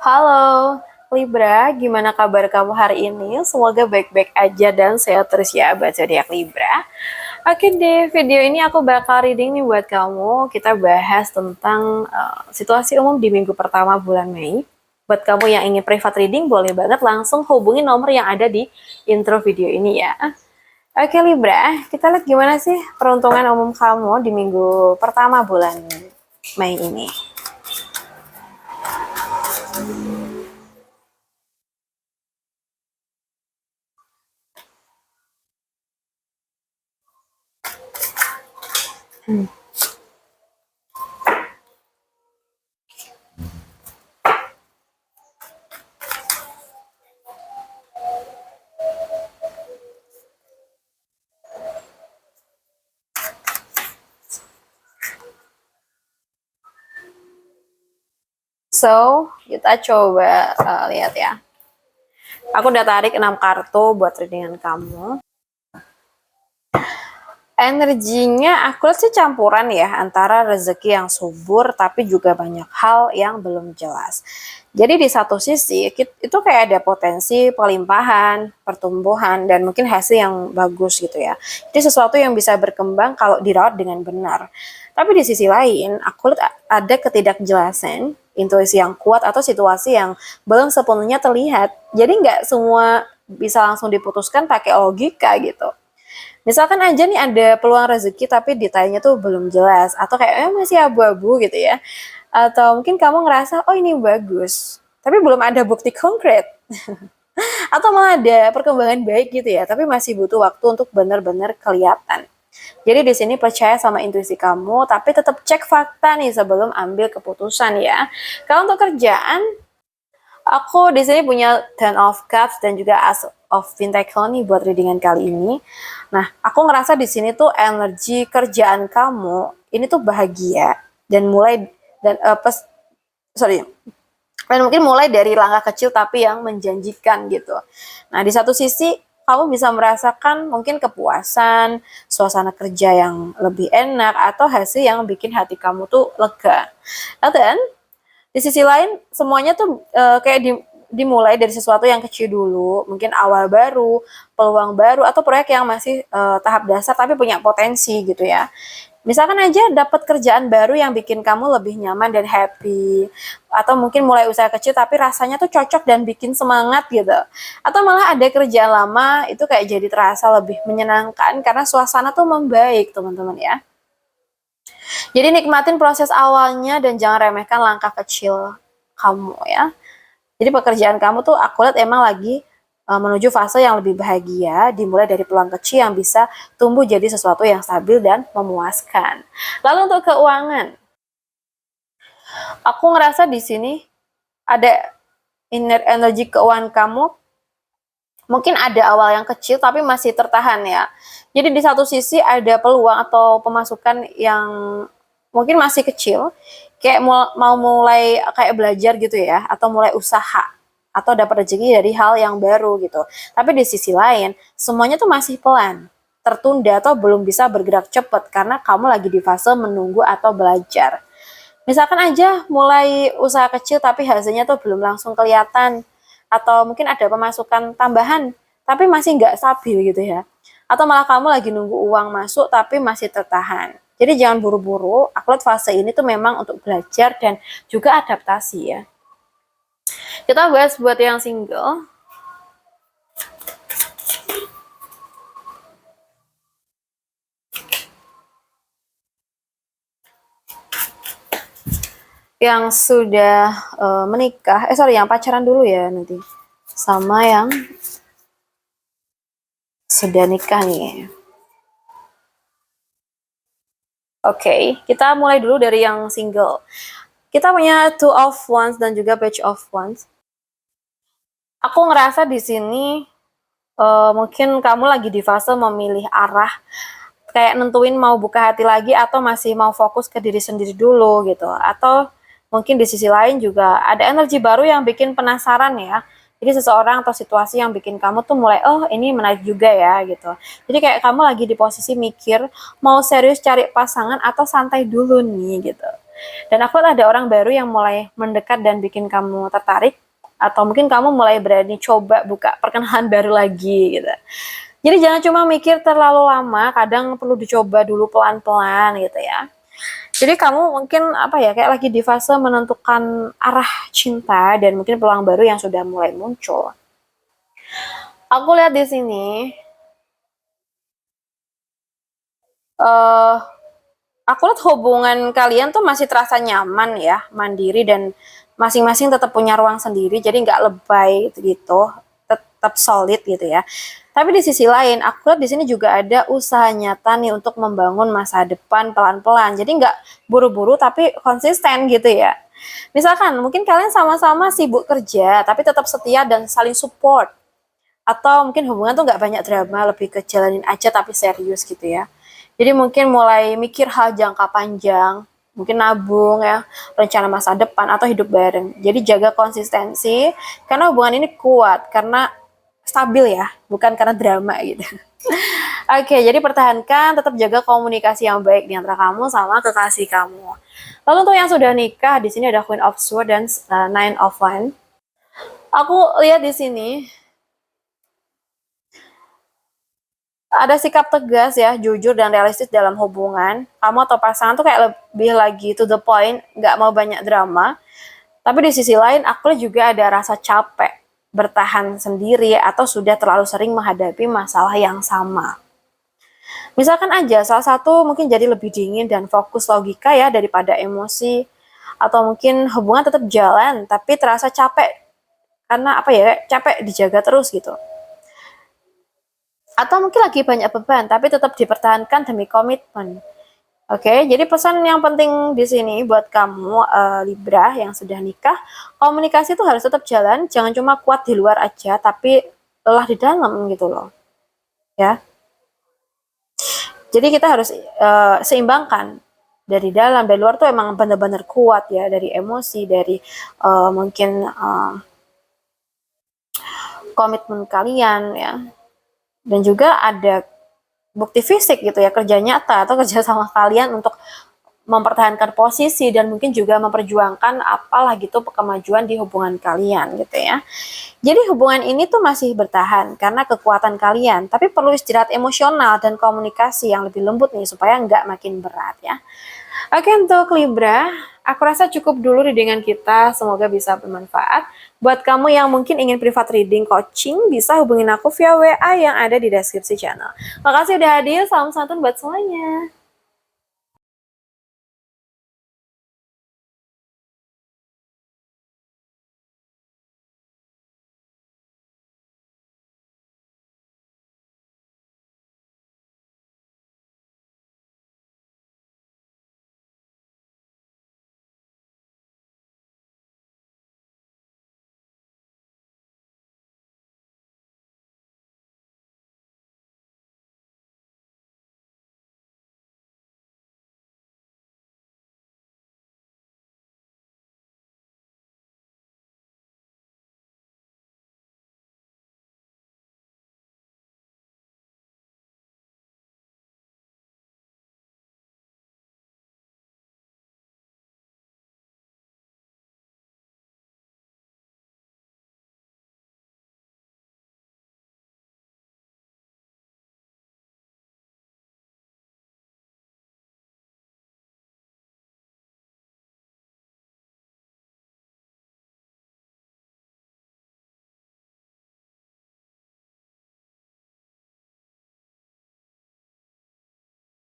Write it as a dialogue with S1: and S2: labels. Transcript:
S1: Halo, Libra, gimana kabar kamu hari ini? Semoga baik-baik aja dan sehat terus ya buat zodiak Libra. Oke deh, video ini aku bakal reading nih buat kamu. Kita bahas tentang situasi umum di minggu pertama bulan Mei. Buat kamu yang ingin private reading, boleh banget langsung hubungi nomor yang ada di intro video ini ya. Oke Libra, kita lihat gimana sih peruntungan umum kamu di minggu pertama bulan Mei ini. So, kita coba lihat ya. Aku udah tarik 6 kartu buat readingan kamu. Energinya aku lihat sih campuran ya, antara rezeki yang subur tapi juga banyak hal yang belum jelas. Jadi di satu sisi itu kayak ada potensi pelimpahan, pertumbuhan, dan mungkin hasil yang bagus gitu ya. Jadi sesuatu yang bisa berkembang kalau dirawat dengan benar. Tapi di sisi lain, aku lihat ada ketidakjelasan, intuisi yang kuat, atau situasi yang belum sepenuhnya terlihat. Jadi nggak semua bisa langsung diputuskan pakai logika gitu. Misalkan aja nih ada peluang rezeki tapi detailnya tuh belum jelas atau kayak masih abu-abu gitu ya. Atau mungkin kamu ngerasa oh ini bagus, tapi belum ada bukti konkret. Atau malah ada perkembangan baik gitu ya, tapi masih butuh waktu untuk benar-benar kelihatan. Jadi di sini percaya sama intuisi kamu, tapi tetap cek fakta nih sebelum ambil keputusan ya. Kalau untuk kerjaan, aku di sini punya Ten of Cups dan juga As of Pentacle nih buat readingan kali ini. Nah, aku ngerasa di sini tuh energi kerjaan kamu ini tuh bahagia dan mulai dan dan mungkin mulai dari langkah kecil tapi yang menjanjikan gitu. Nah, di satu sisi kamu bisa merasakan mungkin kepuasan, suasana kerja yang lebih enak, atau hasil yang bikin hati kamu tuh lega. Dan di sisi lain semuanya tuh dimulai dari sesuatu yang kecil dulu, mungkin awal baru, peluang baru, atau proyek yang masih tahap dasar tapi punya potensi gitu ya. Misalkan aja dapat kerjaan baru yang bikin kamu lebih nyaman dan happy, atau mungkin mulai usaha kecil tapi rasanya tuh cocok dan bikin semangat gitu. Atau malah ada kerjaan lama itu kayak jadi terasa lebih menyenangkan karena suasana tuh membaik, teman-teman ya. Jadi nikmatin proses awalnya dan jangan remehkan langkah kecil kamu ya. Jadi pekerjaan kamu tuh aku lihat emang lagi menuju fase yang lebih bahagia, dimulai dari peluang kecil yang bisa tumbuh jadi sesuatu yang stabil dan memuaskan. Lalu untuk keuangan, aku ngerasa di sini ada inner energi keuangan kamu mungkin ada awal yang kecil tapi masih tertahan ya. Jadi di satu sisi ada peluang atau pemasukan yang mungkin masih kecil, kayak mau mulai kayak belajar gitu ya, atau mulai usaha, atau dapat rezeki dari hal yang baru gitu. Tapi di sisi lain, semuanya tuh masih pelan, tertunda atau belum bisa bergerak cepat karena kamu lagi di fase menunggu atau belajar. Misalkan aja mulai usaha kecil tapi hasilnya tuh belum langsung kelihatan, atau mungkin ada pemasukan tambahan tapi masih nggak stabil gitu ya. Atau malah kamu lagi nunggu uang masuk tapi masih tertahan. Jadi jangan buru-buru, aku lihat fase ini tuh memang untuk belajar dan juga adaptasi ya. Kita bahas buat yang single. Yang sudah menikah, yang pacaran dulu ya nanti. Sama yang sudah nikah nih. Oke, kita mulai dulu dari yang single. Kita punya Two of Wands dan juga Page of Wands. Aku ngerasa di sini mungkin kamu lagi di fase memilih arah, kayak nentuin mau buka hati lagi atau masih mau fokus ke diri sendiri dulu gitu. Atau mungkin di sisi lain juga ada energi baru yang bikin penasaran ya. Jadi seseorang atau situasi yang bikin kamu tuh mulai, oh ini menarik juga ya gitu. Jadi kayak kamu lagi di posisi mikir, mau serius cari pasangan atau santai dulu nih gitu. Dan aku lihat ada orang baru yang mulai mendekat dan bikin kamu tertarik, atau mungkin kamu mulai berani coba buka perkenalan baru lagi gitu. Jadi jangan cuma mikir terlalu lama, kadang perlu dicoba dulu pelan-pelan gitu ya. Jadi kamu mungkin apa ya, kayak lagi di fase menentukan arah cinta dan mungkin peluang baru yang sudah mulai muncul. Aku lihat di sini eh aku lihat hubungan kalian tuh masih terasa nyaman ya, mandiri dan masing-masing tetap punya ruang sendiri, jadi nggak lebay gitu, tetap solid gitu ya. Tapi di sisi lain, aku lihat di sini juga ada usaha nyata nih untuk membangun masa depan pelan-pelan. Jadi nggak buru-buru tapi konsisten gitu ya. Misalkan mungkin kalian sama-sama sibuk kerja, tapi tetap setia dan saling support. Atau mungkin hubungan tuh nggak banyak drama, lebih ke jalanin aja tapi serius gitu ya. Jadi mungkin mulai mikir hal jangka panjang, mungkin nabung ya, rencana masa depan atau hidup bareng. Jadi jaga konsistensi karena hubungan ini kuat karena stabil ya, bukan karena drama gitu. Oke, jadi pertahankan, tetap jaga komunikasi yang baik di antara kamu sama kekasih kamu. Lalu untuk yang sudah nikah, di sini ada Queen of Swords dan Nine of Wands. Aku lihat di sini ada sikap tegas ya, jujur dan realistis dalam hubungan. Kamu atau pasangan tuh kayak lebih lagi to the point, nggak mau banyak drama. Tapi di sisi lain, aku juga ada rasa capek bertahan sendiri atau sudah terlalu sering menghadapi masalah yang sama. Misalkan aja salah satu mungkin jadi lebih dingin dan fokus logika ya daripada emosi, atau mungkin hubungan tetap jalan tapi terasa capek karena apa ya, capek dijaga terus gitu. Atau mungkin lagi banyak beban tapi tetap dipertahankan demi komitmen. Oke, jadi pesan yang penting di sini buat kamu Libra yang sudah nikah, komunikasi itu harus tetap jalan, jangan cuma kuat di luar aja tapi lelah di dalam gitu loh. Ya. Jadi kita harus seimbangkan, dari dalam, dari luar tuh emang benar-benar kuat ya, dari emosi, dari mungkin komitmen kalian ya. Dan juga ada bukti fisik gitu ya, kerja nyata atau kerja sama kalian untuk mempertahankan posisi dan mungkin juga memperjuangkan apalah gitu kemajuan di hubungan kalian gitu ya. Jadi hubungan ini tuh masih bertahan karena kekuatan kalian, tapi perlu istirahat emosional dan komunikasi yang lebih lembut nih supaya nggak makin berat ya. Oke, untuk Libra, aku rasa cukup dulu readingan kita, semoga bisa bermanfaat. Buat kamu yang mungkin ingin private reading coaching, bisa hubungin aku via WA yang ada di deskripsi channel. Makasih udah hadir, salam santun buat semuanya.